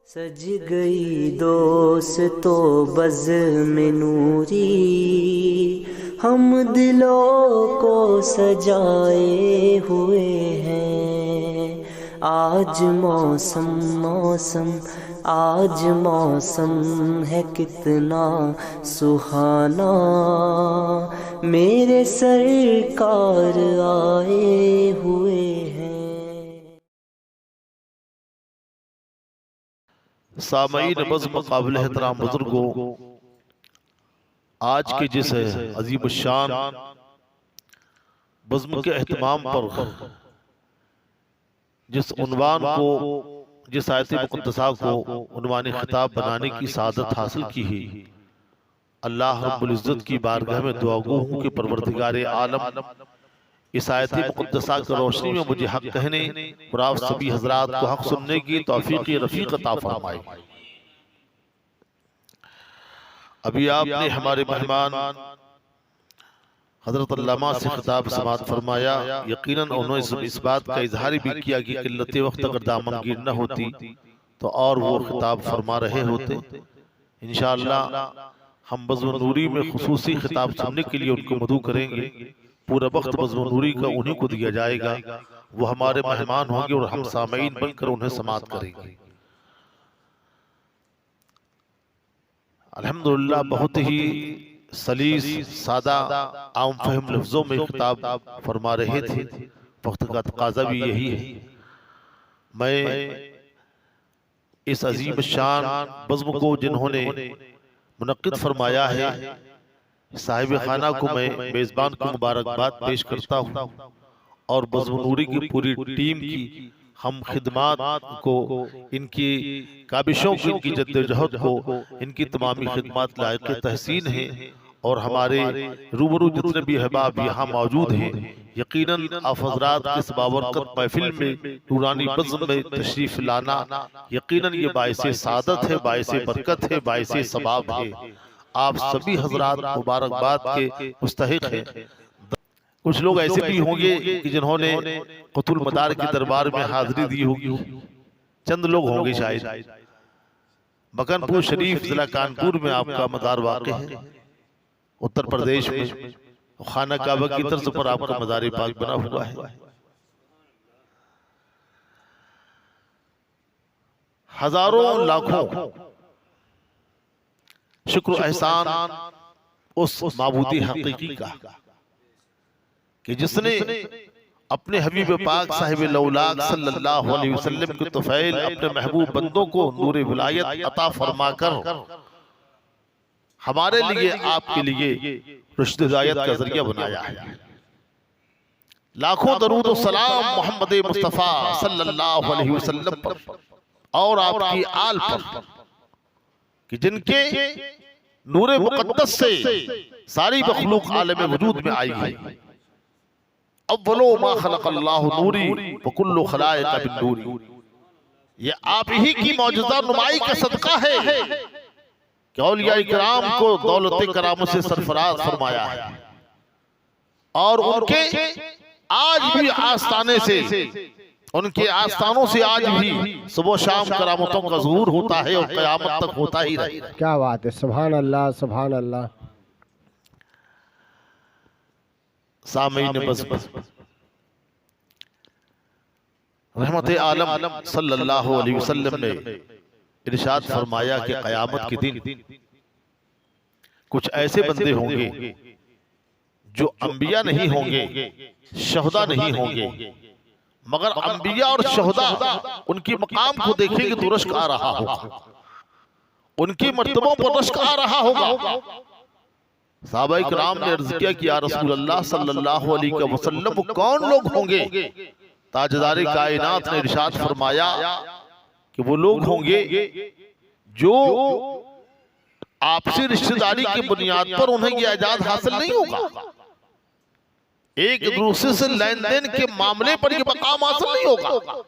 सज गई दोस्तों बज़्म नूरी, हम दिलों को सजाए हुए हैं। आज मौसम मौसम आज मौसम है कितना सुहाना, मेरे सरकार आए हुए हैं। सामईन बज़्म काबिल एहतराम बुजुर्गों, आज के जिस अजीब शान बज़्म के एहतमाम पर जिस उन्वान को, जिस आयत मुक़द्दसा को उन्वान खिताब बनाने की सादत हासिल की है, अल्लाह रब्बुल इज़्ज़त की बारगाह में दुआ गो हूँ कि परवरदिगार आलम इस आयत मुक़द्दसा की रोशनी में मुझे हक कहने और आप सभी हजरात को हक सुनने की तौफीक रफ़ीक अता फरमाए। अभी आपने हमारे मेहमान हजरत अल्लामा से खिताब समाअत फरमाया। यकीनन उन्होंने इस बात का इजहार भी किया कि किल्लत वक्त अगर दामन गिर न होती तो और वो खिताब फरमा रहे होते। इंशाअल्लाह हम बज़्म नूरी में खुसूसी खिताब सुनने के लिए उनको मदऊ करेंगे। पूरा वक्त बज़्म नूरी का उन्हीं को दिया जाएगा, वो हमारे मेहमान होंगे और हम सामईन बनकर उन्हें समाअत करेंगे। अल्हम्दुलिल्लाह बहुत ही सलीस सादा आम फहम लफ्जों में खिताब फरमा रहे थे। वक्त का तकाजा भी यही है। मैं इस अजीम शान बज़्म को जिन्होंने मुनक्किद फरमाया है, साहिब खाना को मैं मेज़बान को मुबारकबाद पेश करता हूँ और बज़्म नूरी की पूरी टीम की हम खिदमात को, इनकी काबिशों को, इनकी जद्दोजहद को, इनकी तमामी खिदमात लायक तहसीन है। और हमारे रूबरू जितने भी अहबाब यहाँ मौजूद हैं, यकीनन आप हज़रात की इस बाबरकत महफिल में नूरानी बज़्म में तशरीफ़ लाना यकीनन ये बाइसे सादत है, बाइसे बरकत है, बाइसे सवाब है। आप सभी हजरात मुबारकबाद के मुस्तहिक हैं। कुछ लोग ऐसे भी होंगे कि जिन्होंने कुतुल मदार के दरबार में हाजिरी दी होगी, चंद लोग होंगे शायद। मकनपुर शरीफ जिला कानपुर में आपका मदार वाक़ है, उत्तर प्रदेश में। खाना काबा की तर्ज पर आपका मज़ार पाक बना हुआ है। हजारों लाखों शुक्र एहसान उस माबूदी हकीकी का कि जिसने अपने हबीब पाक साहिब लौलाक सल्लल्लाहु अलैहि वसल्लम के तुफैल अपने महबूब बंदों को नूर विलायत अता फरमाकर हमारे लिए, आपके लिए रुश्द हिदायत का जरिया बनाया है। लाखों दरूद और सलाम मोहम्मद मुस्तफ़ा सल्लल्लाहु अलैहि वसल्लम पर और आपकी आल पर कि जिनके नूरे मुक़द्दस से सारी मखलूक आलम वजूद में आई है। अव्वलो मा खलक़ल्लाहु नूरी व कुल्लु खलाइक़ बिन नूरी। ये आप ही की मौजूदा नुमाई का सदका है कि औलिया इकराम को दौलत करामत से सरफराज फरमाया है और उनके आज भी आस्ताने से, उनके आस्थानों से आज भी सुबह शाम करामतों का ज़हूर होता है और क़यामत तक होता ही रहेगा। क्या बात है, सुभान अल्लाह सुभान अल्लाह। सामईन बज़्म रहमत आलम सल्लल्लाहु अलैहि वसल्लम ने इरशाद फरमाया कि क़यामत के दिन कुछ ऐसे बंदे होंगे जो अंबिया नहीं होंगे, शहदा नहीं होंगे, मगर अंबिया और शहदा उनकी मकाम को देखेंगे तो रश्क आ रहा होगा, उनकी मर्तबों पर रश्क आ रहा होगा। सहाबा इकराम ने अर्ज़ किया कि या रसूल अल्लाह सल्लल्लाहु अलैहि वसल्लम वो कौन लोग होंगे? ताजदार कायनात ने इरशाद फरमाया कि वो लोग होंगे जो आपसी रिश्तेदारी की बुनियाद पर उन्हें यह एजाज हासिल नहीं होगा, एक दूसरे से लेन देन के मामले पर यह मकाम हासिल नहीं होगा,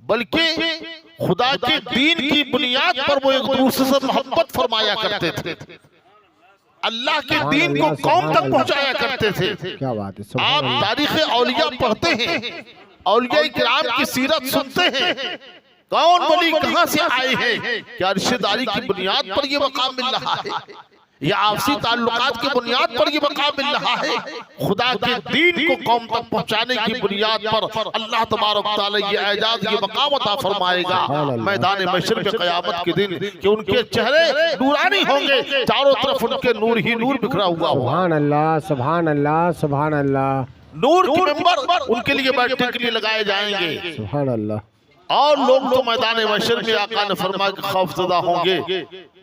बल्कि खुदा के दीन की बुनियाद पर वो एक दूसरे से मोहब्बत फरमाया करते थे, अल्लाह के दीन को कौम तक पहुंचाया करते थे। क्या बात है। आप तारीख औलिया पढ़ते हैं, औलिया किराम की सीरत सुनते हैं कौन वली कहां से आए हैं? क्या रिश्तेदारी की बुनियाद पर ये मकाम मिल रहा है या आपसी ताल्लुकात की बुनियाद पर ये मकाम मिल रहा है? खुदा के दीन को कौम तक पहुंचाने की बुनियाद पर अल्लाह तबारक तआला ये एजाज, ये मकाम अता फरमाएगा मैदान महशर में क़यामत के दिन कि उनके चेहरे नूरानी होंगे, चारों तरफ उनके नूर ही नूर बिखरा हुआ होगा। सुभान अल्लाह, सुभान अल्लाह, सुभान अल्लाह। नूर के मेंबर उनके लिए बैठने के लिए लगाए जाएंगे सुभान अल्लाह। और लोग तो मैदान महशर में आका ने फरमाया कि खौफज़दा होंगे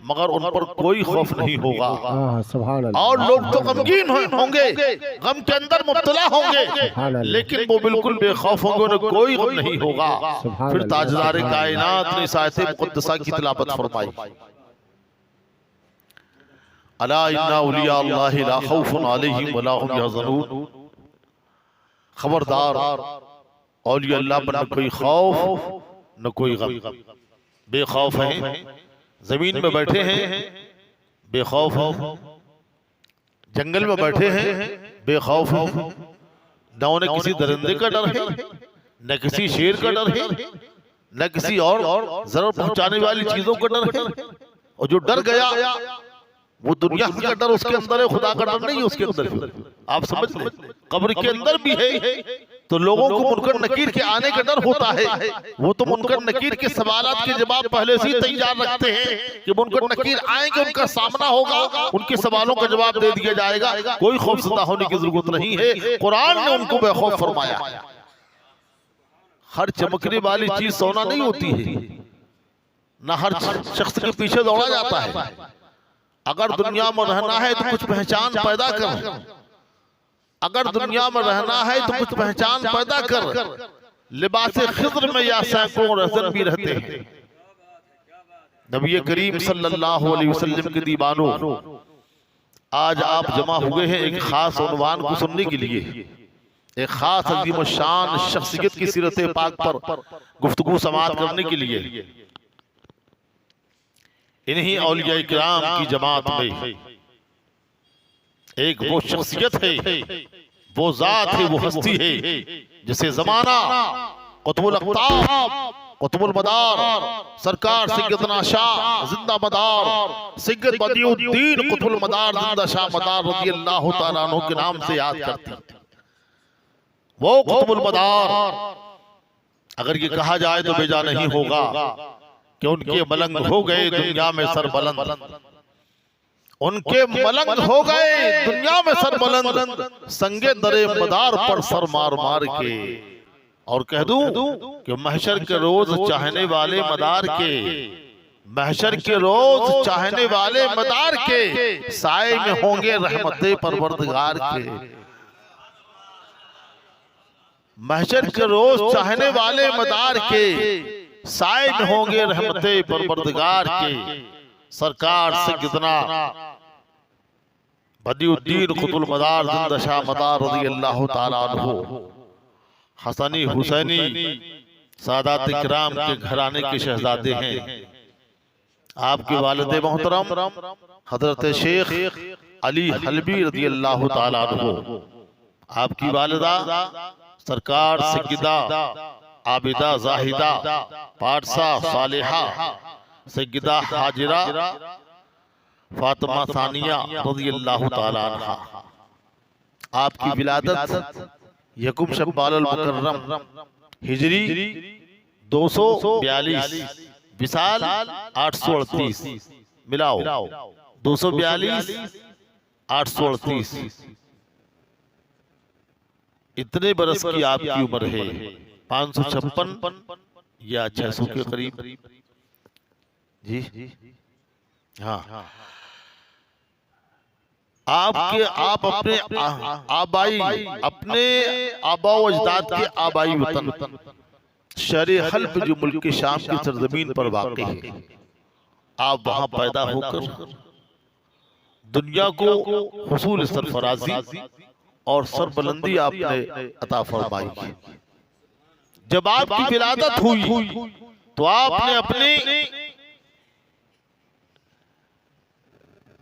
मगर उन पर कोई खौफ नहीं होगा। सुभान अल्लाह। और लोग तो गमगीन होंगे, गम के अंदर मुब्तला होंगे, लेकिन वो बिल्कुल बेखौफ होंगे, उन्हें कोई गम नहीं होगा। फिर ताजदार कायनात ने इस आयत मुक़द्दसा की तिलावत फरमाई, अला इन्ना औलिया अल्लाहि ला खौफुन अलैहिम वला हुम यहज़नून। खबरदार, औलिया अल्लाह पर न कोई खौफ न कोई गम, बेखौफ हैं, जमीन में बैठे हैं बेखौफ हो, जंगल में बैठे हैं बेखौफ हो, न उन्हें किसी दरिंदे का डर है, न किसी शेर का डर है, न किसी और जरूर पहुंचाने वाली चीजों का डर है। और जो डर गया वो दुनिया का डर उसके अंदर है, खुदा का डर नहीं है उसके अंदर है। आप समझ लें, कब्र के अंदर भी है तो लोगों को मुनकर नकीर के आने का डर होता है। वो तो मुनकर नकीर के सवालात के जवाब पहले से ही तैयार रखते हैं कि मुनकर नकीर आएंगे, उनका सामना होगा, उनके सवालों का जवाब दे दिया जाएगा, कोई खौफज़दा होने की जरूरत नहीं है। कुरान ने उनको बेखौफ फरमाया। हर चमकने वाली चीज सोना नहीं होती है, ना हर शख्स के पीछे दौड़ा जाता है। अगर दुनिया में रहना है तो कुछ पहचान पैदा कर, अगर दुनिया में रहना है तो कुछ पहचान पैदा कर। लिबास खिज़्र में या सैकड़ों रहज़न भी रहते हैं। नबी करीम सल्लल्लाहु अलैहि वसल्लम के दीवानों, आज आप जमा हुए हैं एक खास उन्वान को सुनने के लिए, एक खास अज़ीम शान शख्सियत की सीरत पाक पर गुफ्तगू समाअत करने के लिए। इन्हीं औलिया किराम की जमात में एक वो शख्सियत है, वो जात है, वो हस्ती है जिसे जमाना कुतुबुल अक़ताब, कुतुबुल मदार सरकार सैयदना शाह जिंदा मदार सैयद बदियुद्दीन कुतुबुल मदार जिंदा शाह मदार रज़ियल्लाहु तआला अन्हु के नाम से याद करते हैं। वो कुतुबुल मदार, अगर ये कहा जाए तो बेजा नहीं होगा कि उनके मलंग हो गए दुनिया में सरबलंद, उनके मलंग हो गए दुनिया में सरबलंद, संगे दरे मदार पर सर मार मार के। और कह दूं कि महशर के रोज चाहने वाले मदार के, महशर के रोज चाहने वाले मदार के साए में होंगे रहमते परवरदिगार के। महशर के रोज चाहने वाले मदार के साए में होंगे रहमते परवरदिगार के। सरकार से कितना बदियुद्दीन कुतुबुल मदार जिंदा शाह मदार रज़ियल्लाहु तआला अन्हु हसनी हुसैनी सादात किराम के घराने के शहजादे हैं। आपके वालिद मोहतरम हजरत शेख अली हलबी रज़ियल्लाहु तआला अन्हु, आपकी वालिदा सरकार सैयदा आबिदा जाहिदा पारसा सालिहा सैयदा हाजिरा फातिमा सानिया रज़ियल्लाहु तआला अन्हा। आपकी विलादत यकुम शव्वाल मुकर्रम हिजरी 242 विसाल 838, मिलाओ 242 838, इतने बरस की आपकी उम्र है। 556 या 600 के करीब जी। हाँ, आप अपने आबाई, अपने आबा व अजदाद के आबाई वतन शहर हल्ब जो मुल्क शाम की सरजमीन पर वाक़ई है, आप वहां पैदा होकर दुनिया को हुसूल सरफराजी और सरबलंदी आपने अता फरमाई। जब आपकी विलादत हुई तो आपने अपनी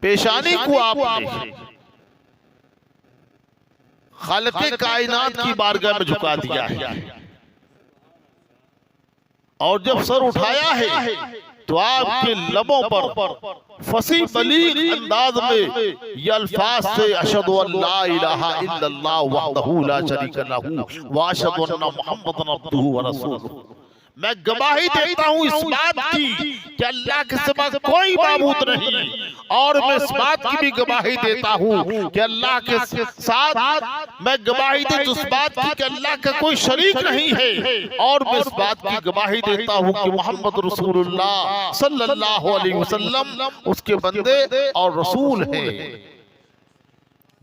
पेशानी को आपने खालिक़े कायनात की बारगाह में झुका दिया है और जब सर उठाया है तो आपके लबों पर फसी बलीग अंदाज में ये अल्फाज से अशहदु अल्ला इलाहा इल्लल्लाह वहदहू ला शरीका लहू व अशहदु अन्ना मुहम्मदन अब्दुहू व रसूलुहू, मैं गवाही देता हूँ इस बात की कि अल्लाह के सिवा कोई माबूद नहीं, और मैं इस बात की भी गवाही देता हूँ कि अल्लाह के साथ मैं गवाही देता उस बात की कि अल्लाह का कोई शरीक नहीं है, और मैं इस बात की गवाही देता हूँ कि मोहम्मद रसूलुल्लाह सल्लल्लाहु अलैहि वसल्लम उसके बंदे और रसूल हैं।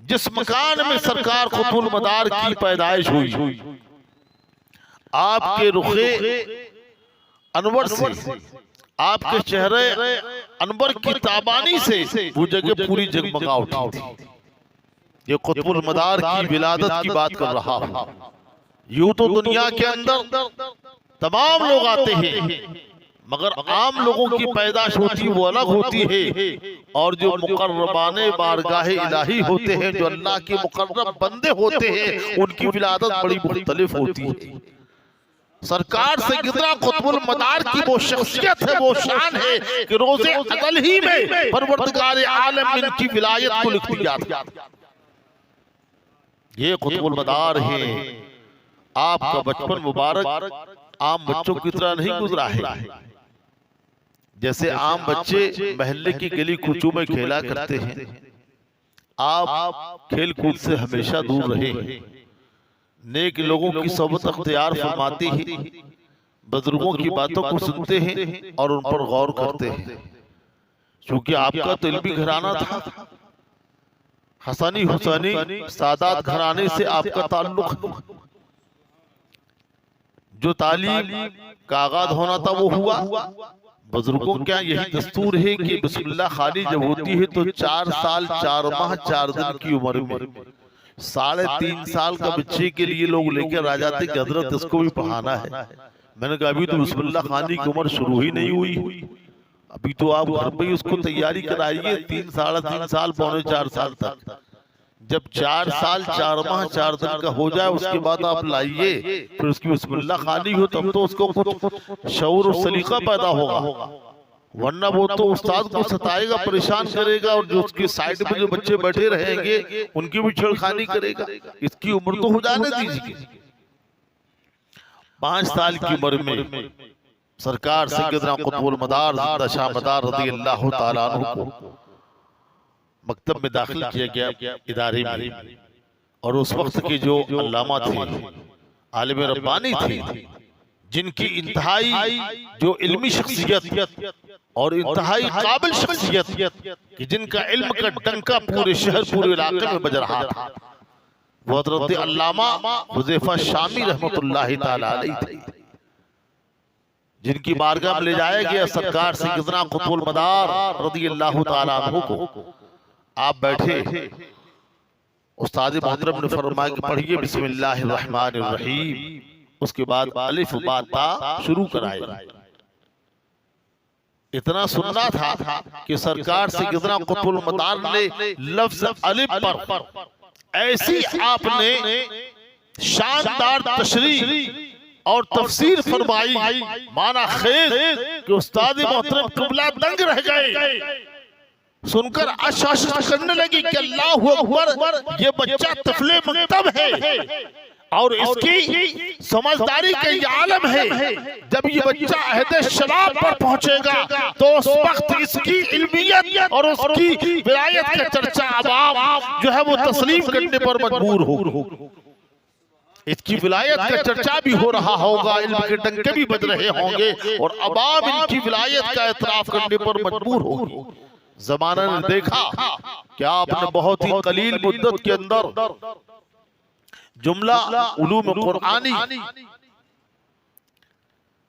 जिस मकान में सरकार कुतुल मदार की पैदाइश हुई, आपके रुखे अनवर से, आपके चेहरे अनवर की ताबानी से वो जगह पूरी जगमगा उठी थी। ये कुतुल मदार की विलादत की बात कर रहा हूं। यूं तो दुनिया के अंदर तमाम लोग आते हैं, मगर आम लोगों की पैदाश होती वो अलग होती है, और जो मुकर्रबाने बारगाहे इलाही होते हैं, जो अल्लाह के मुकर्रब बंदे होते हैं, उनकी विलादत बड़ी मुख्तलिफ होती है। सरकार से कितना कुतुल मदार की वो शख्सियत है, वो शान है कि रोज़े अज़ल ही में परवरदिगार आलम इनकी विलायत को लिख दिया था। ये कुतुल मदार है। आपका बचपन मुबारक आम बच्चों की तरह नहीं गुजरा है। जैसे आम बच्चे महल्ले की गली कूचों में खेला करते हैं, आप खेल कूद से हमेशा दूर रहे। नेक लोगों की सोबत अख्तियार फरमाते हैं, बुजुर्गों की बातों को सुनते हैं और उन पर गौर करते हैं। क्योंकि आपका तो इल्मी घराना था, हसनी हुसैनी सादात घराने से आपका ताल्लुक, जो तालीम का आगाज होना था वो हुआ। बुजुर्गों क्या यही दस्तूर है कि बिस्मिल्लाह खाली जब होती है तो 4 साल 4 माह 4 दिन की उम्र में 3.5 साल का बच्चे के लिए लोग लेकर आ जाते कि हजरत इसको भी पढ़ाना है। मैंने कहा अभी तो बिस्मिल्लाह खानी की उम्र शुरू ही नहीं हुई, अभी तो आप घर पे ही उसको तैयारी कराइए 3 साढ़े 3 साल पौने 4 साल तक। जब 4 साल 4 माह 4 दिन का हो जाए उसके बाद आप लाइए, फिर उसकी बिस्मिल्लाह खानी हो, तब तो उसको कुछ शऊर और सलीका पैदा होगा। वरना वो तो उस्ताद को सताएगा, परेशान करेगा, और जो उसके साइड में जो बच्चे बैठे रहेंगे उनकी भी छेड़खानी करेगा। इसकी उम्र तो हो जाने दीजिए। 5 साल की उम्र में सरकार सैयदना कुतुल मदार दशा मदार रज़ियल्लाहु ताला अन्हु को मकतब में दाखिल किया गया, इदारे में। और उस वक्त के जो अल्लामा थे, आलिम रब्बानी थे, जिनकी इंतहाई जो इल्मी शख्सियत और इंतहाई काबिल शख्सियत कि जिनका इल्म का डंका पूरे शहर पूरे इलाके में बज रहा था, वो हज़रत अल्लामा हुज़ैफा शामी रहमतुल्लाहि ताला अलैहि थे, जिनकी बारगाह में ले जाया गया सरकार सैयदना कुतुल मदार रज़ियल्लाहु ताला अन्हु को। आप बैठे, उस्ताद मोहतरम ने फरमाया कि पढ़िए बिस्मिल्लाहिर रहमानिर रहीम, उसके बाद अलिफ बा ता शुरू कराए। इतना सुनना था कि सरकार से कितना कुतुल मदार ने लफ्ज अलिफ पर ऐसी आपने शानदार तशरीह और तफसीर फरमाई, माना खेल कि उस्ताद मोहतरम क़िबला दंग रह गए। सुनकर आशाशा करने लगी कि अल्लाहु अकबर, ये बच्चा तफले मकतब है और इसकी समझदारी का ये आलम है। जब ये बच्चा अहद शराब पर पहुंचेगा तो उस वक्त इसकी इल्मियत और उसकी विलायत का चर्चा अवाम जो है वो तस्लीम करने पर मजबूर हो। इसकी विलायत का चर्चा भी हो रहा होगा, इल्म के डंके भी बज रहे होंगे और अवाम इनकी विलायत का एतराफ करने पर मजबूर होगी। ज़माना ने देखा कि आपने बहुत ही कलील मुद्दत के अंदर जुमला उलूम कुरानी,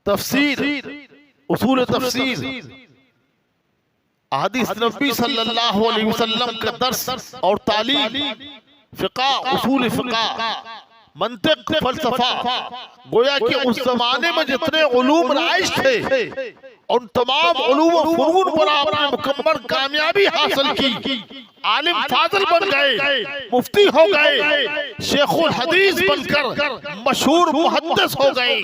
तफसीर, उसूल तफसीर, अहदीस नबी सल्लल्लाहु अलैहि वसल्लम का दर्स और तालीम, फिक़ा, उसूल फिक़ा, मंतिक, फलसफा, गोया कि उस जमाने में जितने उलूम राइज थे उन तमाम उलूम और फुनून पर आपने मुकम्मल कामयाबी हासिल की। आलिम फाजिल बन गए, मुफ्ती हो गए, शेखुल हदीस बनकर मशहूर मुहद्दिस हो गए।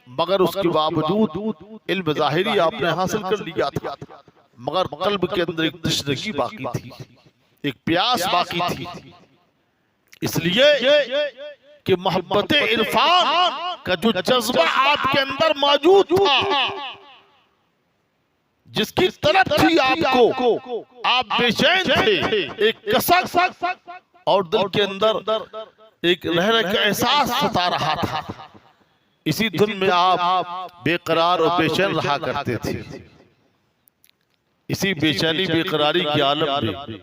मगर उसके बावजूद इल्म ज़ाहिरी आपने हासिल कर लिया था, मगर कल्ब के अंदर एक तशनगी बाकी थी, एक प्यास बाकी थी। इसलिए कि मोहब्बत इरफान का जो जज्बा आपके अंदर मौजूद था, जिसकी तरफ थी आपको, आप बेचैन थे, एक कसक और दिल के अंदर एक रहने का एहसास सता रहा था। इसी धुन में आप बेकरार और बेचैन रहा करते थे। इसी बेचैनी बेकरारी के आलम में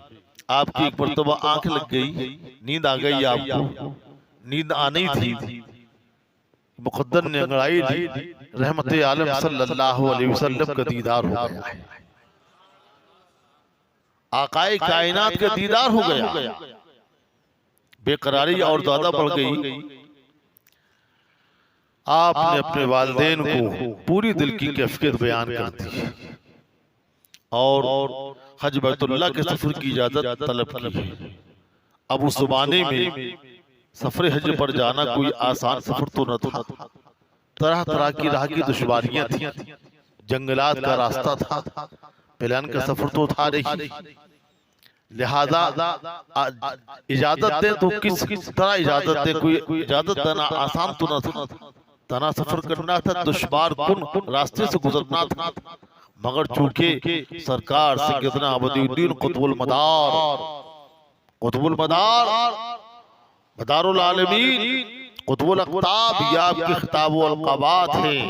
आपकी एक मर्तबा आंख लग गई, नींद आ गई आपको। नींद आनी थी, मुक़द्दर ने अंगड़ाई दी, रहमत आलम सल्लल्लाहु अलैहि वसल्लम का दीदार हो गया है, आकाए कायनात का दीदार हो गया। बेकरारी और ज्यादा बढ़ गई। आपने अपने वालिदैन को पूरी दिल की कैफियत बयान कर दी और हज बैतुल्लाह के सफर की इजाजत तलब की। अब उस ज़माने में सफर हज पर जाना कोई आसान सफर तो न था, तरह तरह की राह की दुश्वारियां थी, जंगलात का रास्ता था, प्लान का सफर तो था नहीं। लिहाजा इजाजत दे तो किस तरह इजाजत दे, कोई इजाजत देना आसान तो न था, तना सफर करना था, दुश्वार कुन रास्ते से गुजरना था। मगर चूंकि सरकार सैयदना अबदुद्दीन कुतुबुल मदार मदारुल आलमीन कुतुबुल अक़ताब, ये आपके खिताब व अलक़ाबात हैं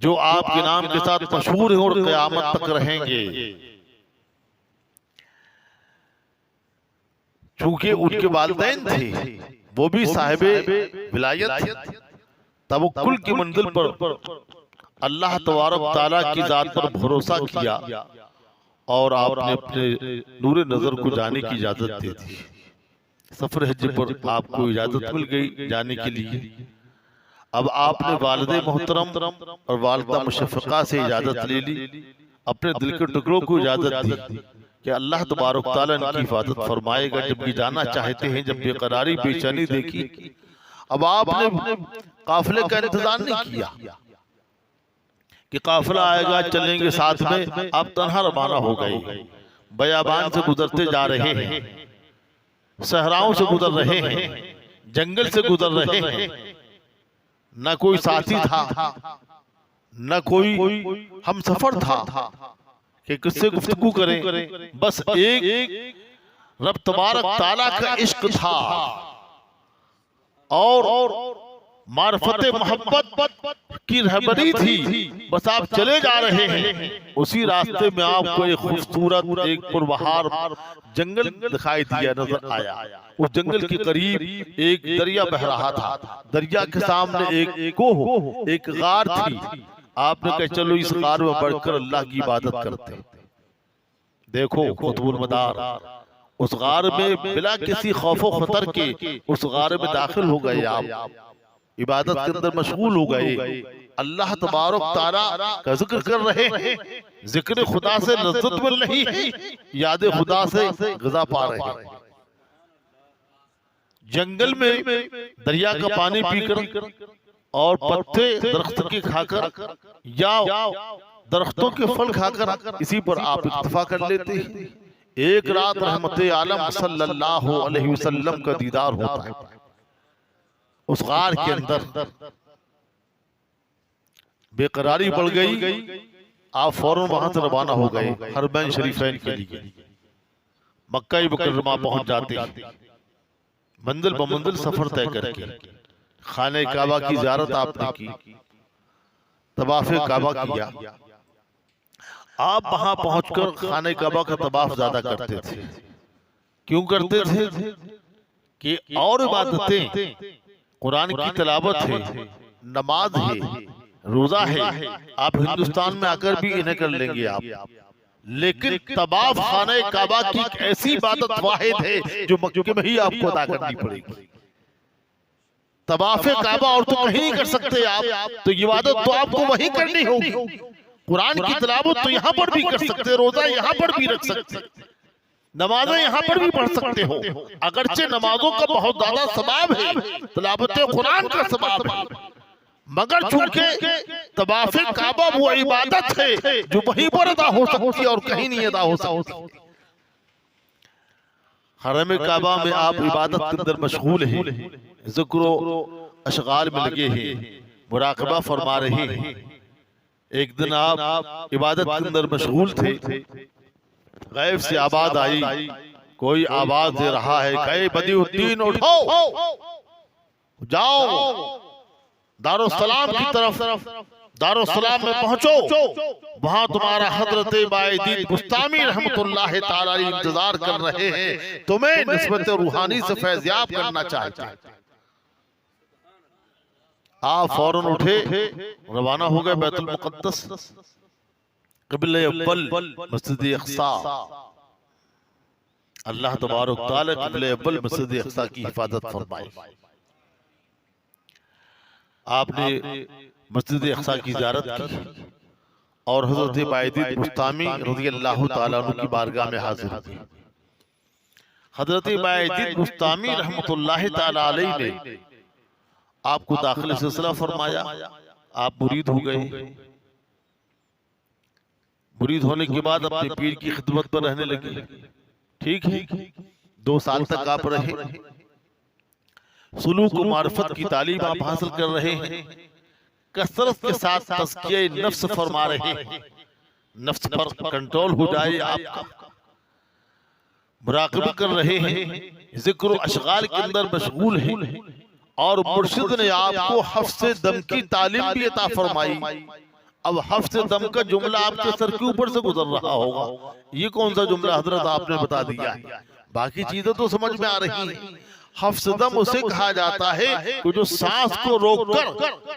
जो आपके नाम के साथ मशहूर हैं और क़यामत तक रहेंगे। चूंकि उनके वालिदैन थे, वो भी साहिबे विलायत थे, तवक्कुल की मंजिल पर अल्लाह तबारक ताला की जात पर भरोसा किया और आपने अपने नूरे नजर को जाने की इजाजत दी थी। सफर हज पर आपको इजाजत मिल गई जाने के लिए। अब आपने वालिद मोहतरम और वालिदा मुशफ़क़ा से इजाजत ले ली, अपने दिल के टुकड़ों को इजाजत दी कि अल्लाह तबारक ताला इनकी हिफाजत फरमाएगा जब ये जाना चाहते हैं। जब बेकरारी बेचैनी देखी, अब आपने काफिले का इंतजार नहीं किया कि काफिला आएगा चलेंगे साथ में, आप तन्हा रवाना हो गए। बयाबान से गुजरते जा रहे हैं, सहराओं से गुजर रहे हैं, जंगल से गुजर रहे हैं, न कोई साथी था, न कोई हम सफर था कि किससे गुफ्तगू करें। बस एक रब तबारक ताला का इश्क था और मार्फत मोहब्बत की रहबरी थी। बस आप चले जा रहे हैं, उसी रास्ते में आपको एक खूबसूरत, एक पुरबहार जंगल दिखाई दिया, नजर आया। उस जंगल के करीब एक दरिया बह रहा था, दरिया के सामने एक कोह, एक गार थी। आपने कहा चलो इस गार में बढ़कर अल्लाह की इबादत करते। देखो कुतुबुल मदार उस गार में बिला किसी खौफो खतर के उस गार में दाखिल हो गए। आप इबादत के अंदर मशगूल हो गए, अल्लाह तबारक ताला का जिक्र कर रहे हैं। जिक्र खुदा से लज्जत मिल रही है, याद खुदा से ग़िज़ा पा रहे हैं। जंगल में दरिया का पानी पीकर और पत्ते दरख्त के खाकर या दरख्तों के फल खाकर इसी पर आप इत्तफा कर लेते हैं। एक रात रहमत आलम सल्लल्लाहु अलैहि वसल्लम का दीदार होता है उस गार के अंदर। बेकरारी बढ़ गई, आप फौरन वहां से रवाना हो गए हरमैन शरीफैन के लिए। मक्का मुकर्रमा पहुंच जाते, मंजिल ब मंजिल सफर तय करके खाने काबा की ज़ियारत आपने की, तवाफ़े काबा किया। आप वहां पहुंचकर खाने काबा का तवाफ ज्यादा करते थे। क्यों करते थे? कि और इबादतें, कुरान की तिलावत है, नमाज है, रोजा है, आप हिंदुस्तान में आकर भी इन्हें कर लेंगे आप। लेकिन तवाफ खाने काबा की एक ऐसी इबादत वाहिद है जो मक्के में ही आपको अदा करनी पड़ेगी। तवाफ़े काबा और तो कहीं नहीं कर सकते आप, तो इबादत तो आपको वहीं करनी होगी। कुरान की तिलावत तो यहाँ पर भी कर सकते, रोजा यहाँ पर भी रख सकते, नमाजें यहाँ पर भी पढ़ सकते हो। अगरचे नमाजों का बहुत ज्यादा सवाब है, तिलावत कुरान का सवाब है, मगर चूंकि तवाफ़े काबा वो इबादत है जो वहीं पर अदा हो सकती है और कहीं नहीं अदा हो सकती। हरम काबा में आप इबादत के अंदर मशगूल हैं, ज़िक्र अशगाल में लगे हैं, मुराक़बा फरमा रहे हैं। एक दिन आप इबादत के अंदर मशगूल थे, गैब से आवाज़ आई, कोई आवाज़ दे रहा है, कहे बदिउद्दीन उठो, जाओ दारुस्सलाम की तरफ, दारुस्सलाम में पहुंचो, वहां तुम्हारा हजरत बायदीन बुस्तामी रहमतुल्लाह ताला अलैह इंतजार कर रहे हैं, तुम्हें निस्बत रूहानी से फैज़याब करना चाहते हैं। आप फौरन उठे, रवाना हो गए बैतुल मुक़द्दस, क़िबला अव्वल मस्जिद अक़सा। अल्लाह तबारक व तआला क़िबला अव्वल मस्जिद अक़सा की हिफाजत फरमाए। आपने मस्जिद अक़सा की ज़ियारत की और हज़रत बायदीन बुस्तामी रज़ियल्लाहु ताला अन्हु की बारगाह में हाजिर हुए। हज़रत बायदीन बुस्तामी रहमतुल्लाह ताला अलैह ने आपको दाखिल सिलसिला फरमाया, आप मुरीद हो गए। मुरीद होने के बाद अपने पीर की खिदमत पर रहने लगे। ठीक है, 2 साल तक आप रहे, सुलूक व मारिफत की तालीम आप हासिल कर रहे हैं, कसरत के साथ तज़किये नफ्स फरमा रहे हैं, नफ्स पर कंट्रोल हो जाए आपका, मुराक़बा कर रहे हैं, ज़िक्र अशगाल के अंदर मशगूल हैं और मुर्शिद ने आपको हफ्ज़े दम की तालीम भी अता फरमाई। अब हफ्ज़े दम का जुमला आपके सर के ऊपर से गुजर रहा होगा, ये कौन सा जुमला हजरत आपने बता दिया है? बाकी चीजें तो समझ में आ रही हैं। हफ्ज़े दम उसे कहा जाता है कि जो सांस को रोककर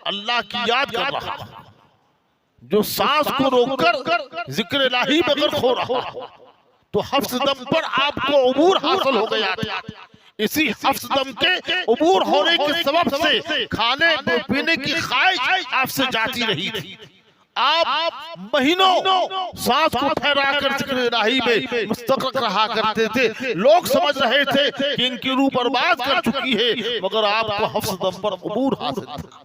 अल्लाह की याद कर रहा हो, जो सांस को रोककर जिक्र इलाही में गर्क हो रहा हो, तो हफ्ज़ दम पर आपको उबूर हासिल हो गया था। इसी हफ्ज़ दम के उबूर होने के सबब से खाने पीने की ख्वाहिश आपसे जाती रही थी। आप महीनों सांस को ठहरा कर जिक्र इलाही में मुस्तग़रक़ रहा करते थे। लोग समझ रहे थे कि इनकी रूह बर्बाद कर चुकी है, मगर आपको हफ्ज़ दम पर उबूर हासिल था।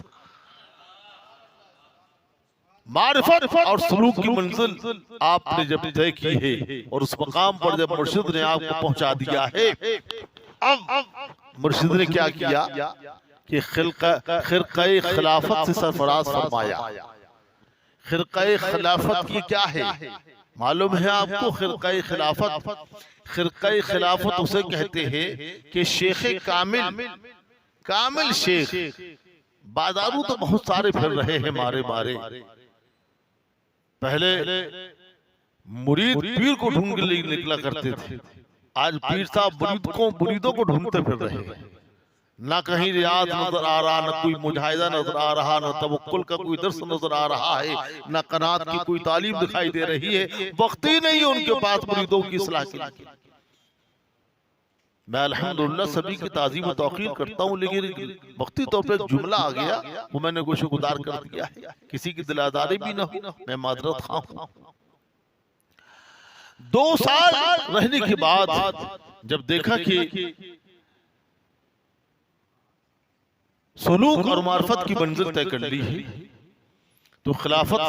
मारिफत और सलूक की मंजिल आपने जब तय की है और उस मकाम पर जब मुर्शिद ने आपको पहुंचा दिया है, अब मुर्शिद ने क्या किया कि खिरक़े खिलाफत से सरफराज फरमाया। खिरक़े खिलाफत की क्या है मालूम है आपको? खिरक़े खिलाफत, खिरक़े खिलाफत उसे कहते हैं कि शेख कामिल शेख, बाजारू तो बहुत सारे फिर रहे हैं मारे मारे। पहले मुरीद पीर को ढूंढ के लिए निकला करते थे, आज पीर साहब मुरीदों को ढूंढते फिर रहे हैं। ना कहीं रियाज नजर आ रहा, ना कोई मुजाहिदा नजर आ रहा, ना तवक्कुल का कोई दर्स नजर आ रहा है, ना कनात की कोई तालीम दिखाई दे रही है। वक्त ही नहीं है उनके पास मुरीदों की इस्लाह के लिए। मैं अल्हम्दुलिल्लाह सभी की ताज़ीम व तौक़ीर करता हूँ, लेकिन वक्ती तौर पर जुमला आ गया वो मैंने गोशेगुजार कर दिया है, किसी की दिल आज़ारी भी न हो, मैं माजरत खां हूँ। 2 साल रहने के बाद जब देखा कि सुलूक और मार्फत की मंजिल तय कर ली है, तो खिलाफत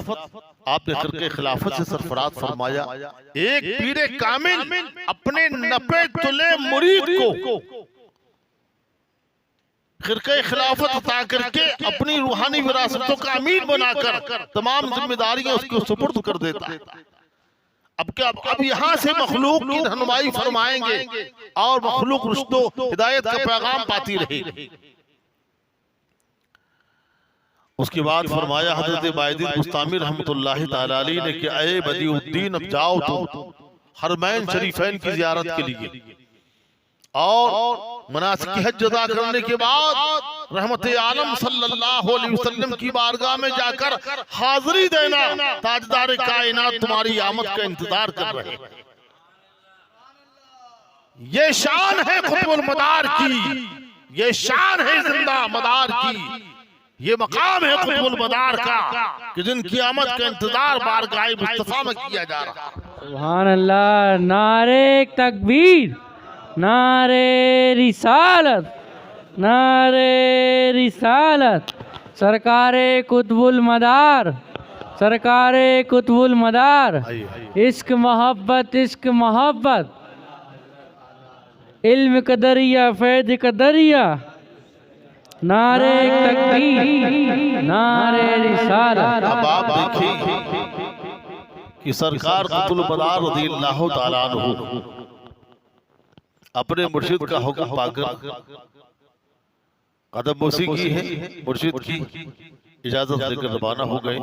आपने खिरक़े खिलाफत से सरफराज फरमाया। एक पीरे कामिल अपने नपे तुले मुरीद को खिरक़े खिलाफत अता करके अपनी रूहानी विरासतों का अमीर बनाकर तमाम जिम्मेदारियां उसको सुपुर्द कर देता है। अब यहाँ से मखलूक की रहनुमाई फरमाएंगे और मखलूक रुश्दो हिदायत का पैगाम पाती रहेगी। उसके बाद फरमाया हज़रत बायदीन बुस्तामी रहमतुल्लाह ताला अलैह ने कि ऐ बदिउद्दीन, अब जाओ तुम हरमैन शरीफैन की ज़ियारत के लिए और मनासिक हज अदा करने के बाद रहमत आलम सल्लल्लाहु अलैहि वसल्लम की बारगाह में जाकर हाज़िरी देना। ताजदार कायनात तुम्हारी आमद का इंतजार कर रहे हैं। ये शान है क़ुतबुल मदार की, ये शान है जिंदा मदार की, ये मकाम है क़ुतबुल मदार का कि जिनकी आमद का इंतजार बारगाह मुस्तफ़ा में किया जा रहा है। सुभान अल्लाह। नारे तकबीर, नारे रिसालत, नारे रिसालत। सरकारे कुतुबुल मदार, सरकारे कुतुबुल मदार, इश्क मोहब्बत, इश्क मोहब्बत, इल्म का दरिया, फैज़ का दरिया, नारे तकबीर, नारे रिसालत। अब आप देखिए कि सरकार कुतुबुल मदार रज़ियल्लाहु ताला अन्हु अपने मुर्शिद का हुक्म पाकर कदम बोसी की है, मुर्शिद की इजाजत लेकर रवाना हो गए।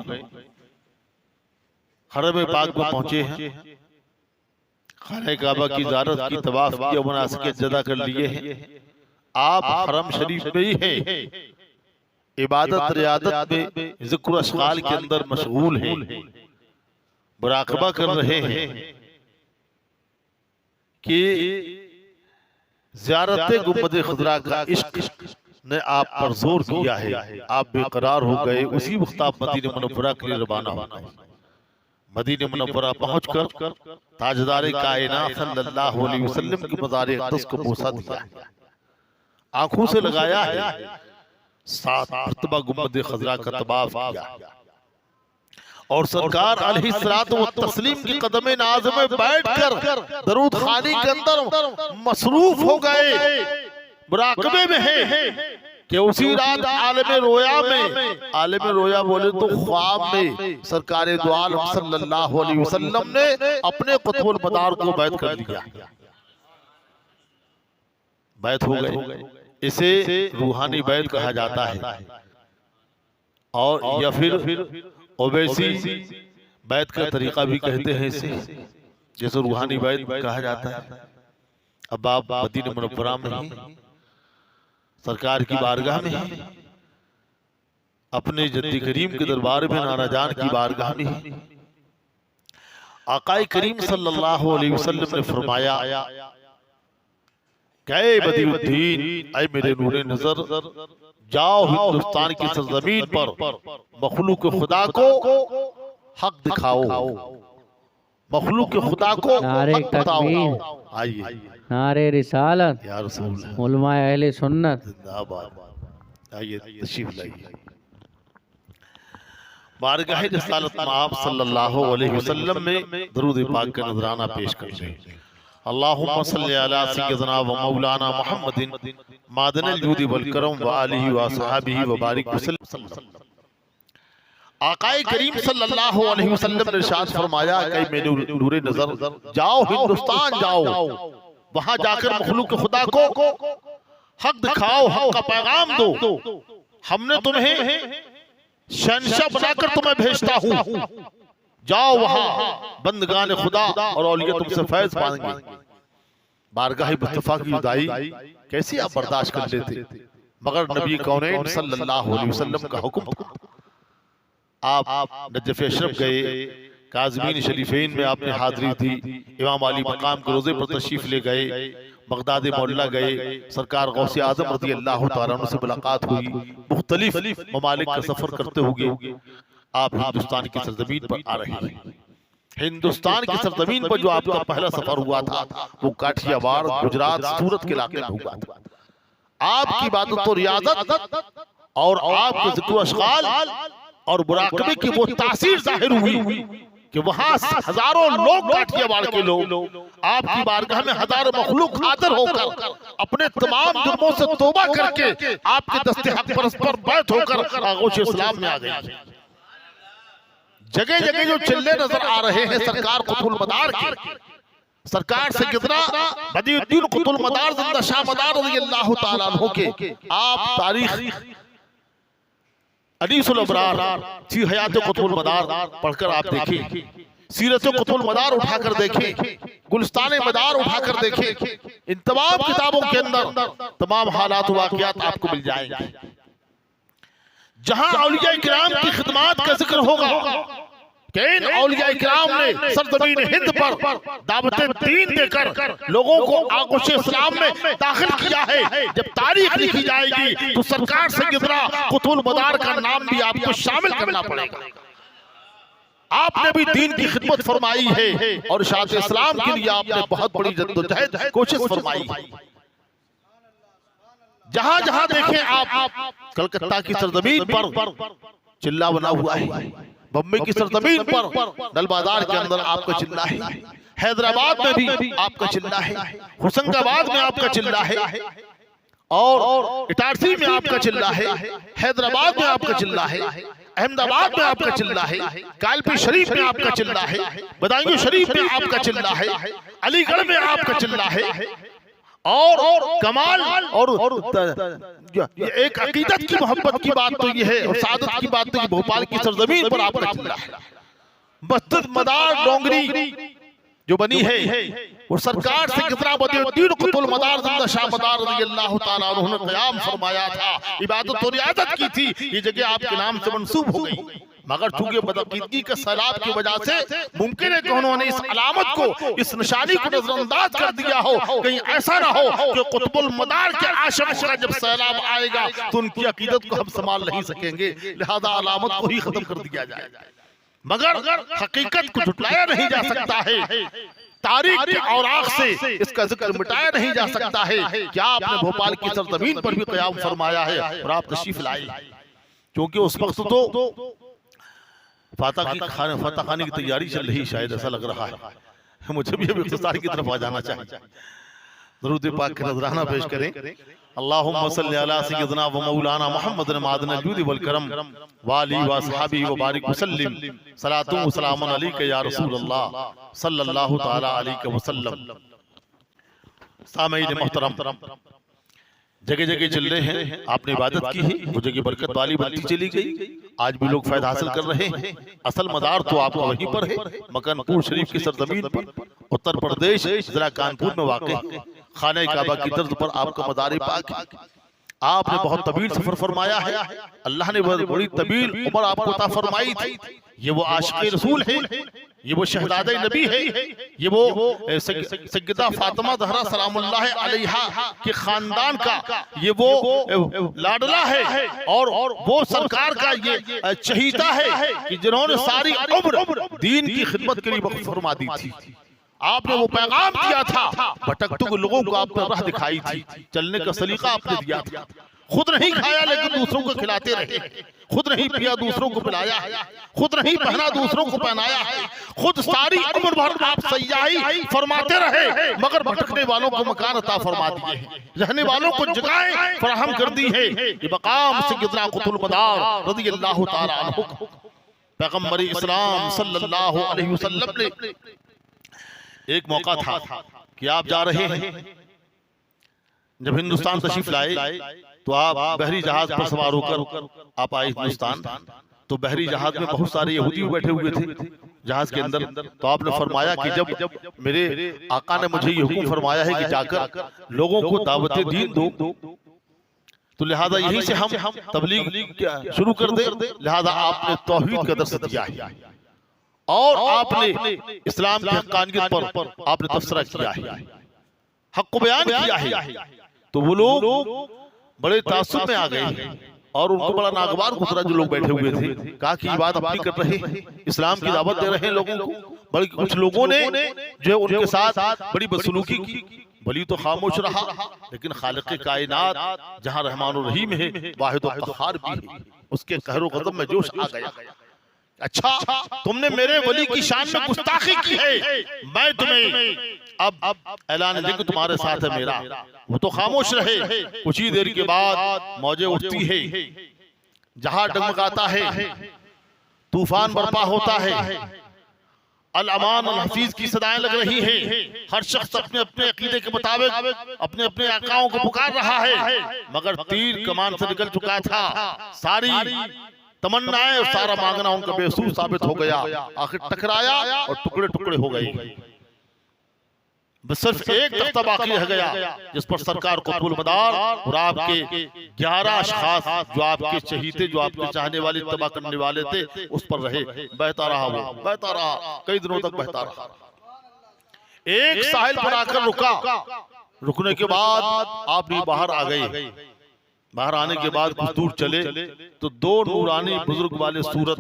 हरम पाक में पहुंचे हैं, खाने काबा की ज़ियारत की, तवाफ किया, मुनासिक जदा कर लिए हैं। आप हरम शरीफ में ही हैं, इबादत रियादत में, ज़िक्र अशग़ाल के अंदर मशगूल हैं, मुराक़बा कर रहे हैं कि ज़ियारत गुंबद खुदरा का इश्क ने आप पर जोर किया है, आप बेकरार हो गए। उसी वक्त आप मदीने मुनव्वरा के लिए रवाना हो गए। मदीने मुनव्वरा पहुंचकर ताजदार कायनात सल्लल्लाहु अलैहि वसल्लम की मज़ार अक़दस को बोसा दिया, आंखों से लगाया है, 7 मरतबा गुंबद खुदरा का तवाफ किया और सरकार अलैहिस्सलातु व तस्लीम की कदम नाज़ में बैठकर दरूद खानी के अंदर मसरूफ हो गए, मुराक़बे में है कि उसी रात आलम रोया बोले तो ख्वाब में सरकार दो आलम सल्लल्लाहु अलैहि वसल्लम ने अपने कुतुबुल मदार को बैत कर लिया, बैत हो गए। इसे रूहानी बैत कहा जाता है और या फिर ओवैसी बैत का तरीका भी कहते हैं इसे, जैसे रूहानी बैत कहा जाता है। अब आप मदीने मुनव्वरा में हैं, सरकार की बारगाह में हैं, अपने जद्दी करीम के दरबार में, नाना जान की बारगाह में हैं। आकाए करीम सल्लल्लाहु अलैहि वसल्लम ने फरमाया, कै बदीउद्दीन, ऐ मेरे नूरे नजर, जाओ हिंदुस्तान की सरजमीन पर मखलूक खुदा को हक दिखाओ, मखलूक खुदा को हक बताओ। आइए, नारे रिसालत, या रसूल अल्लाह, उलमाए अहले सुन्नत जिंदाबाद। आइए तशरीफ लाइए। बारगाह रिसालत में आप सल्लल्लाहु अलैहि वसल्लम में दरूद पाक का नजराना पेश करते हैं। अल्लाहुम्मा सल्लि अला सय्यदना व मौलाना मुहम्मदिन मादनिल जूदी वल करम व आलिहि व असहाबिहि व बारिक वसल्लम। आकाए करीम सल्लल्लाहु अलैहि वसल्लम ने इरशाद फरमाया कि मेरे नूरे नजर, जाओ हिंदुस्तान जाओ, वहां जाकर मखलूक खुदा को हक दिखाओ, हक का पैगाम दो। हमने तुम्हें शहंशाह बनाकर तुम्हें भेजता हूँ, जाओ वहां बंदगान खुदा और औलिया तुमसे फैज पाएंगे। बारगाह मुस्तफा की जुदाई कैसी आप बर्दाश्त कर लेते, मगर नबी कौनैन सल्लल्लाहु अलैहि वसल्लम का हुक्म था। आप नजफ अशरफ गए, काज़मीन शरीफैन में आपने हाजिरी दी, इमाम अली मकाम के रोजे पर तशरीफ ले गए, बगदाद मोहल्ला गए, सरकार गौसे आजम रज़ियल्लाहु ताला अन्हु से मुलाकात हुई, मुख्तलिफ ममालिक का सफर करते हुए आप हिंदुस्तान की सरजमीन पर आ रहे हैं। हिंदुस्तान की सरजमीन पर जो आपका पहला सफर हुआ था वो काठियावाड़, गुजरात, सूरत के इलाके में हुआ था। आपकी इबादत और रियादत और आपके ज़िक्र अशग़ाल और मुराक़बे की वो तासीर जाहिर हुई कि वहां हजारों लोग, काठियावाड़ के लोग आपकी बारगाह में हजारों मखलूक हाजिर होकर अपने तमाम जुर्मों से तौबा करके आपके दस्ते हक पर बैत होकर आगोश इस्लाम में आ गए। जगह जगह जो चिल्ले नजर आ रहे हैं सरकार कुतुबुल मदार के, सरकार से कितना बदीउद्दीन कुतुबुल मदार जिंदा शाह मदार रज़ियल्लाहु ताला अन्हु के आप तारीख अनीसुल अबरार सी हयात कुतुबुल मदार पढ़कर आप देखें, सीरत कुतुबुल मदार उठाकर देखें, गुलस्तान मदार उठाकर देखें। इन तमाम किताबों के अंदर तमाम हालात वाक़ियात आपको मिल जाएंगे, जहां औलिया किराम की खिदमत का जिक्र होगा कि इन औलिया किराम ने सरजमीन हिंद पर दावत दीन देकर लोगों को आगोश इस्लाम में दाखिल किया है। जब तारीख लिखी जाएगी तो सरकार सैयदना कुतुबुल मदार का नाम भी आपको शामिल करना पड़ेगा। आपने भी दीन की खिदमत फरमाई है और इशाअत इस्लाम के लिए आपने बहुत बड़ी जद्दोजहद कोशिश फरमाई है। जहां जहां देखें आप, कलकत्ता की सरजमीन पर चिल्ला बना हुआ है, बम्बई की सरजमीन पर दल बाजार के अंदर आपका चिल्ला है, हैदराबाद में भी आपका चिल्ला है, होशंगाबाद में आपका चिल्ला है, और इटारसी में आपका चिल्ला है, हैदराबाद में आपका चिल्ला है, अहमदाबाद में आपका चिल्ला है, कालपी शरीफ में आपका चिल्ला है, बदायूं शरीफ में आपका चिल्ला है, अलीगढ़ में आपका चिल्ला है, और कमाल और एक अकीदत की मोहब्बत की बात तो ये है, और सादत की बात तो ये भोपाल की सरजमीन पर आपका चिल्ला है। मस्जिद मदार डोंगरी जो बनी है वो सरकार से कितना बदीन कुतुल मदार जिंदा शाह मदार रज़ियल्लाहु ताला अन्हु ने क़याम फरमाया था, इबादत और रियादत की थी, ये जगह आपके नाम से मंसूब हो गई। मगर चूंकि बदअकीदगी के सैलाब की वजह से मुमकिन है कि उन्होंने इस अलामत को, इस निशानी को नजरअंदाज कर दिया हो, कहीं ऐसा ना हो कि कुतुबुल मदार के आशिक का जब सैलाब आएगा तो उनकी अकीदत को हम संभाल नहीं सकेंगे, लिहाजा अलामत को ही खत्म कर दिया जाए। मगर हकीकत को झुटलाया नहीं जा सकता है, तारीख के औराक से इसका जिक्र मिटाया नहीं जा सकता है। क्या आपने भोपाल की सरजमीन पर भी क़याम फरमाया है और आप तशरीफ लाए, क्योंकि उस वक्त तो फतह खाने की तैयारी चल रही, शायद ऐसा लग रहा है। मुझे भी अब इख्तिसार की तरफ आ जाना चाहिए। दरूद पाक का नजराना पेश करें। अल्लाहुम्मा सल्ली अला सय्यिदना व मौलाना मुहम्मदिन मादनिल जुद वल करम व आलिहि व असहाबिहि व बारिक वसल्लिम सलातु व सलामुन अलैका या रसूलल्लाह सल्लल्लाहु तआला अलैहि वसल्लम। सामईन मोहतरम, जगह जगह चल रहे हैं, आपने इबादत की है, वो जगह बरकत वाली बनती चली गई, आज भी लोग फायदा हासिल कर रहे हैं। असल मदार तो आपका वहीं पर है, मकानपुर शरीफ की सरजमीन पर, उत्तर प्रदेश जिला कानपुर में वाक़ खाने काबा की तर्ज पर आपका मदार पाक है। आपने बहुत तवील सफर फरमाया है, अल्लाह ने बड़ी तवील उम्र आपको अता फरमाई थी। ये वो आशिक़ रसूल है, ये वो शहज़ादे नबी है, ये वो सय्यदा फातिमा ज़हरा सलामुल्लाह अलैहा के खानदान का ये वो लाडला है, और वो सरकार का ये चहीता है कि जिन्होंने सारी उम्र दीन की खिदमत के लिए वक़्फ़ फरमा दी थी। आपने वो पैगाम दिया था, भटकते लोगों को आपने राह दिखाई थी, चलने का सलीका आपने दिया था। खुद नहीं खाया लेकिन दूसरों को खिलाते रहे, खुद नहीं पिया दूसरों को पिलाया है, खुद नहीं पहना दूसरों को पहनाया है, खुद सारी उम्र भर आप सयाही फरमाते रहे, मगर भटकने वालों को मकान अता फरमा दिए हैं, रहने वालों को जगहें फराहम कर दी है। ये मकाम सय्यदना कुतुल मदार रज़ियल्लाहु ताला अन्हु पैगंबर इस्लाम सल्लल्लाहु अलैहि वसल्लम ने एक मौका था कि आप जा रहे हैं, जब हिंदुस्तान तशरीफ लाए तो आप बहरी जहाज पर सवार होकर आप आए हिंदुस्तान, तो बहरी जहाज में बहुत सारे यहूदी बैठे हुए थे जहाज के अंदर। तो आपने फरमाया कि जब मेरे आका ने मुझे ये हुक्म फरमाया है कि जाकर लोगों को दावत दीन दो, तो लिहाजा यहीं से हम तबलीग शुरू कर दे, लिहाजा आपने तौहीद का दर्स दिया है और आपने इस्लाम की हक़ानियत पर आपने तबसरा किया है, हक़ को बयान किया है। तो वो लोग बड़े तासुब में आ गए और उनको बड़ा नागवार गुजरा जो लोग बैठे हुए थे। कहा कि ये बात अपनी कर रहे हैं, इस्लाम की दावत दे रहे हैं लोगों को, बल्कि कुछ लोगों ने जो है उनके साथ बड़ी बदसलूकी की। वली तो खामोश रहा, लेकिन खालिक़ कायनात जहां रहमान और रहीम है, वाहिद और क़हार भी है, उसके कहर और ग़ज़ब में जोश आ गया। अच्छा, तुमने मेरे वली की शान में गुस्ताखी की है, मैं तुम्हें अब ऐलान दे कि तुम्हारे साथ है मेरा। वो तो खामोश रहे, कुछ ही देर के बाद मौजें उठती है, जहां डगमगाता है, तूफान बर्पा होता है, अल अमान अल हफीज की सदाएं लग रही हैं, हर शख्स अपने अपने अकीदे के मुताबिक अपने अपने आकाओं को पुकार रहा है, मगर तीर कमान से निकल चुका था, सारी तमन्नाएं और सारा मांगना उनका बेसूर साबित हो गया, आखिर टकराया और टुकड़े टुकड़े हो गए। बस सिर्फ एक तख्ता बाकी रह गया जिस पर सरकार कुतुल मदार और आपके 11 अशखास जो आपके चहीते, जो आपके चाहने वाले, तबाह करने वाले थे, उस पर रहे। बहता रहा, वो बहता रहा, कई दिनों तक बहता रहा। एक साहिल पर आकर रुका, रुकने के बाद आप भी बाहर आ गए। बाहर आने के बाद कुछ दूर चले तो दो नूरानी बुजुर्ग वाले सूरत,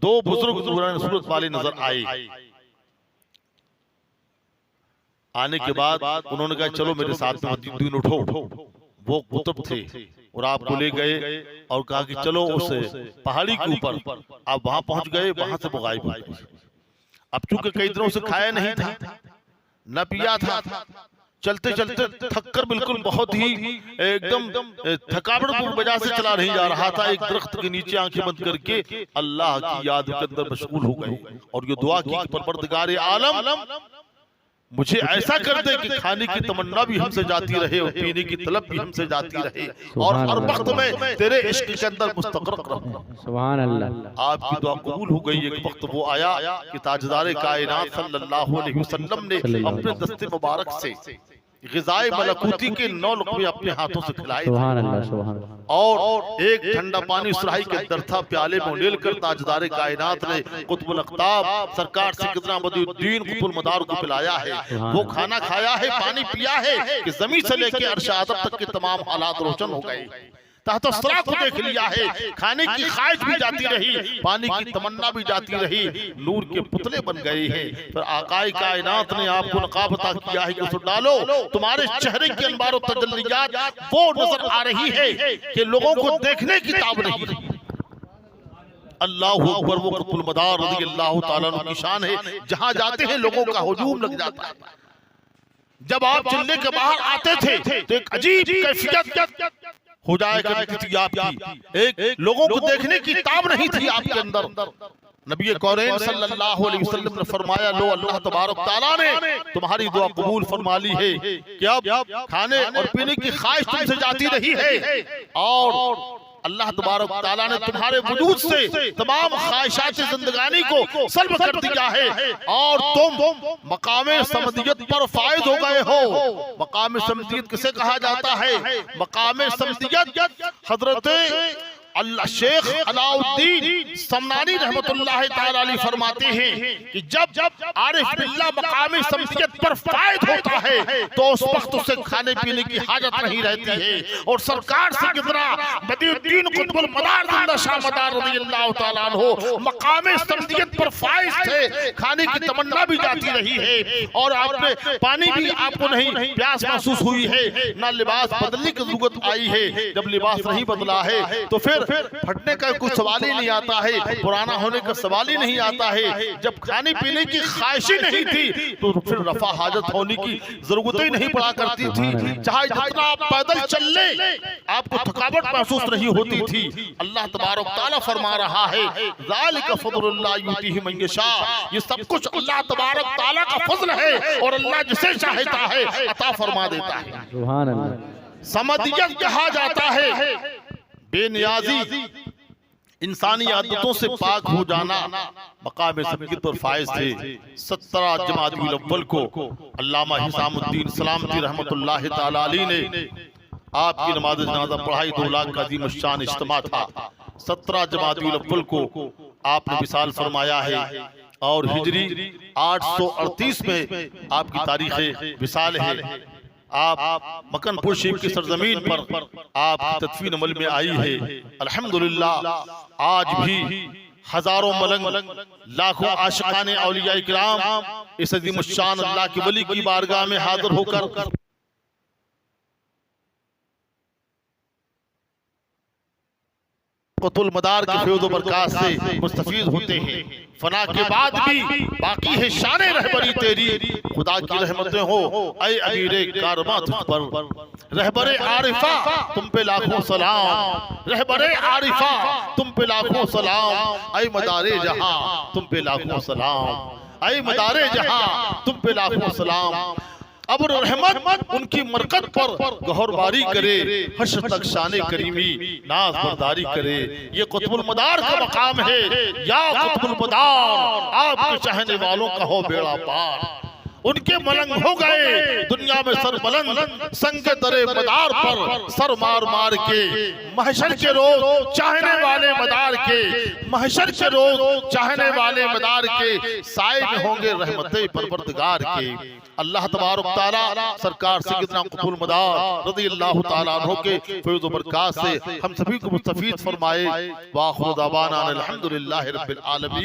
दो बुजुर्ग नूरानी सूरत वाले नजर आए। आने के बाद उन्होंने कहा चलो मेरे साथ में दीन उठो। वो कुतुब थे और आपको ले गए और कहा कि चलो उस पहाड़ी के ऊपर। आप वहां पहुंच गए, वहां से वो गायब हो गए। अब चूंकि कई दिनों से खाया नहीं था न पिया था, चलते चलते थककर बिल्कुल बहुत ही एकदम थकावट वजह से चला नहीं जा रहा था। एक दरख्त के नीचे आंखें बंद करके अल्लाह की याद के अंदर मशगूल हो गए और ये दुआ की, परवरदिगार आलम मुझे ऐसा कर दे कि खाने की तमन्ना भी हमसे जाती रहे और पीने की तलब भी हमसे जाती रहे और हर वक्त में तेरे इश्क के अंदर मुस्तक़रक़ रहूं। सुभान अल्लाह। आपकी दुआ कबूल हो गई। एक वक्त वो आया कि ताजदारे कायनात सल्लल्लाहु अलैहि वसल्लम ने अपने दस्ते मुबारक से ग़िज़ाए मलकूती के 9 लुक़मे अपने हाथों से खिलाए सुभान अल्लाह, सुभान अल्लाह। और एक ठंडा पानी सुराही के अंदर था, प्याले में उंडेल कर ताजदारे कायनात ने कुतुबुल अक़ताब सरकार सिकंदर बदियुद्दीन कुतुबुल मदार को पिलाया है। वो खाना खाया है, पानी पिया है कि ज़मीन से लेकर अर्श आज़म तक के तमाम हालात रोशन हो गए। तहत सिरात को देख लिया है, खाने की ख्वाहिश भी जाती रही, पानी की तमन्ना भी जाती रही, नूर के पुतले बन गए हैं। फिर आकाए कायनात ने आपको नकाब अता किया है कि उसे डालो, तुम्हारे चेहरे के अनवार और तजल्लियात वो नजर आ रही है कि लोगों को देखने की ताब नहीं रही। अल्लाहु अकबर, वो कुतुबुल मदार रज़ियल्लाहु ताला अन्हु की शान है। जहां जाते हैं लोगों का हुजूम लग जाता है। जब आप चिल्ले के बाहर आते थे तो एक अजीब कैफियत हो जाया करती थी आपकी, एक लोगों को देखने की ताब नहीं थी आपके अंदर। नबी कौरैन सल्लल्लाहु अलैहि वसल्लम ने फरमाया, लो अल्लाह तबारक तआला ने तुम्हारी दुआ कबूल फरमा ली है कि अब खाने और पीने की ख्वाहिश तुमसे जाती रही है और अल्लाह तबारक तआला ने तुम्हारे वजूद से तमाम ख्वाहिशात जिंदगानी को सल्ब कर दिया है और तुम मकामे समदियत पर फायद हो गए हो। मकामे समदियत किसे कहा जाता है? मकामे समदियत हजरत अल्लाह शेख अलाउद्दीन समनानी रहमतुल्लाह ताला अलैह फरमाते हैं कि जब आरिफ बिल्लाह मकामी समदियत पर फायद होता है तो उस वक्त उसे खाने पीने की हाजत नहीं रहती है। और सरकार से कितना बदियुद्दीन कुतुबुल मदार जिंदा शाह मदार रज़ियल्लाहु ताला अन्हु मकामी समदियत पर फायद थे, खाने की तमन्ना भी जाती रही है और आपने पानी भी आपको नहीं प्यास महसूस हुई है, ना लिबास बदलने की जरूरत आई है। जब लिबास नहीं बदला है तो फिर फटने का कुछ सवाल ही नहीं आता है, पुराना होने का सवाल ही नहीं आता है। जब खाने पीने की ख्वाहिश ही नहीं थी तो फिर रफा हाजत होने की जरूरत ही नहीं पड़ा करती थी। चाहे जितना आप पैदल चल ले आपको थकावट महसूस नहीं होती थी। अल्लाह तबारक तआला फरमा रहा है, ज़ालिका फ़ज़्लुल्लाह युतीहि मन यशा, ये सब कुछ अल्लाह तबारक तआला का फजल है और अल्लाह जिसे चाहता है अता फरमा देता है। सुभान अल्लाह। समदियत कहा जाता है बेनियाजी, इंसानी आदतों से पाक हो जाना। मकाम समदियत पर फायज थे। 17 जमादुल अव्वल को अल्लामा हिसामुद्दीन सलामती रहमतुल्लाह ताला अलैह ने आपकी नमाज जनाजा पढ़ाई। 2 लाख का अज़ीम शान इज्तिमा था। 17 जमादुल अव्वल को आपने विसाल फरमाया है और हिजरी 838 में आपकी तारीख विसाल है। आप मक्कनपुर शरीफ की सरजमीन पर आपकी तदफीन अमल में आई है। अल्हम्दुलिल्लाह आज भी हजारों मलंग लाखों आशिकाने औलिया इकराम इस अज़ीम शान अल्लाह के वली की बारगाह में हाजिर होकर कुतुबुल मदार के फैज़ व बरक़ात से मुस्तफ़ीद होते हैं। फना के बाद भी बाकी है शाने रहबरी तेरी, खुदा की रहमतें हो ऐ अमीरे कारवां तुझ पर। रहबरे आरिफा तुम पे लाखों सलाम, रहबरे आरिफा तुम पे लाखों सलाम, ऐ मदारे जहां तुम पे लाखों सलाम, ऐ मदारे जहां तुम पे लाखों सलाम। अब रहमत उनकी मरकत पर गौरबारी करे, हश्र तक शाने करीमी नाज बरदारी करे। ये कुतुबुल मदार का मकाम है। या कुतुबुल मदार आपके चाहने वालों का हो बेड़ा पार। उनके मलंग हो गए दुनिया में सर बुलंद, संग दरे मदार पर सर मार मार के। महशर के रोज चाहने वाले मदार के, महशर के रोज चाहने वाले मदार के साए में होंगे रहमतें परवरदिगार के। अल्लाह तबारक तआला सरकार सैयदना कुतुबुल मदार रज़ियल्लाहु ताला अन्हु के फैज़ व बरक़ात से हम सभी को मुस्तफ़ीद फरमाए। व आखिरु दावाना अल्हम्दुलिल्लाहि रब्बिल आलमीन।